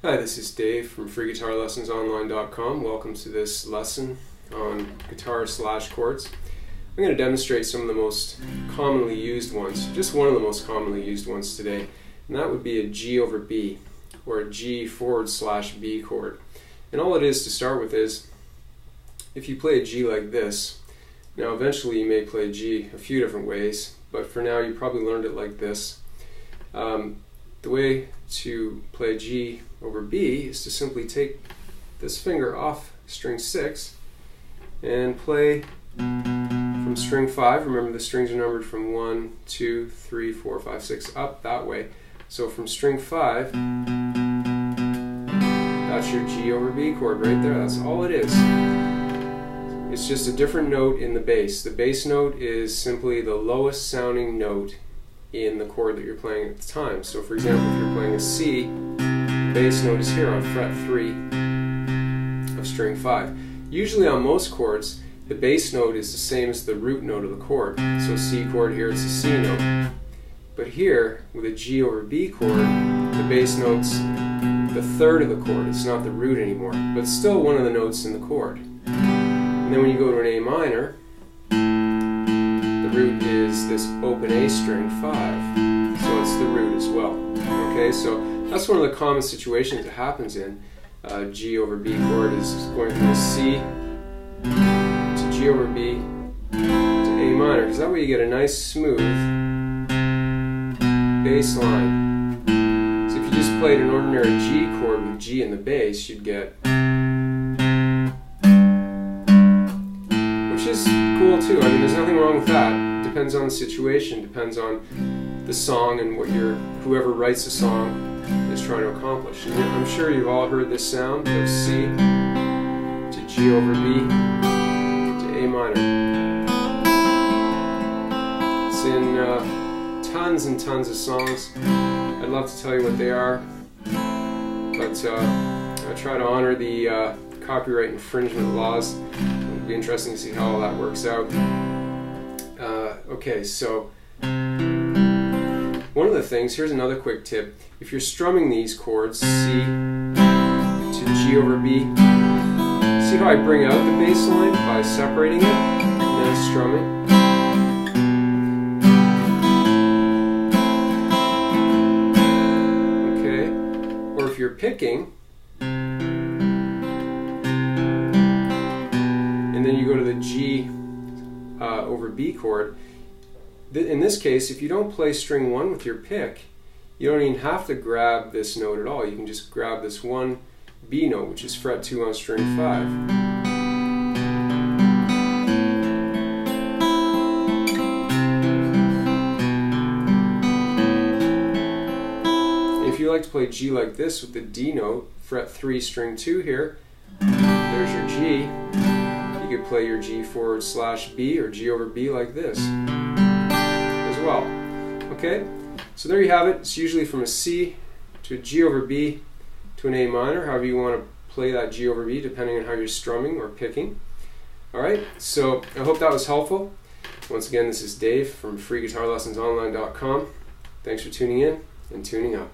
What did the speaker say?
Hi, this is Dave from freeguitarlessonsonline.com. Welcome to this lesson on guitar/chords. I'm going to demonstrate some of the most commonly used ones, just one of the most commonly used ones today, and that would be a G over B, or a G/B chord. And all it is to start with is, if you play a G like this, now eventually you may play G a few different ways, but for now you probably learned it like this. The way to play G over B is to simply take this finger off string 6 and play from string 5. Remember, the strings are numbered from 1, 2, 3, 4, 5, 6 up that way. So from string 5, that's your G over B chord right there. That's all it is. It's just a different note in the bass. The bass note is simply the lowest sounding note in the chord that you're playing at the time. So for example, if you're playing a C, the bass note is here on fret 3 of string 5. Usually on most chords, the bass note is the same as the root note of the chord. So C chord here, it's a C note. But here, with a G over B chord, the bass note's the third of the chord. It's not the root anymore, but it's still one of the notes in the chord. And then when you go to an A minor, the root is this open A string 5, so it's the root as well. Okay, so that's one of the common situations it happens in. G over B chord is going from a C to G over B to A minor, because that way you get a nice smooth bass line. So if you just played an ordinary G chord with G in the bass, you'd get, which is cool too. I mean, there's nothing wrong with that. Depends on the situation, depends on the song and what whoever writes the song is trying to accomplish. And I'm sure you've all heard this sound of C to G over B to A minor. It's in tons and tons of songs. I'd love to tell you what they are, but I try to honor the copyright infringement laws. It'll be interesting to see how all that works out. Okay, so one of the things, here's another quick tip. If you're strumming these chords, C to G over B, see how I bring out the bass line by separating it and then strumming? Okay, or if you're picking, and then you go to the G over B chord. In this case, if you don't play string 1 with your pick, you don't even have to grab this note at all. You can just grab this one B note, which is fret 2 on string 5. If you like to play G like this with the D note, fret 3 string 2 here, there's your G. You could play your G/B or G over B like this as well. Okay, so there you have it. It's usually from a C to a G over B to an A minor, however you want to play that G over B, depending on how you're strumming or picking. Alright, so I hope that was helpful. Once again, this is Dave from freeguitarlessonsonline.com. Thanks for tuning in and tuning up.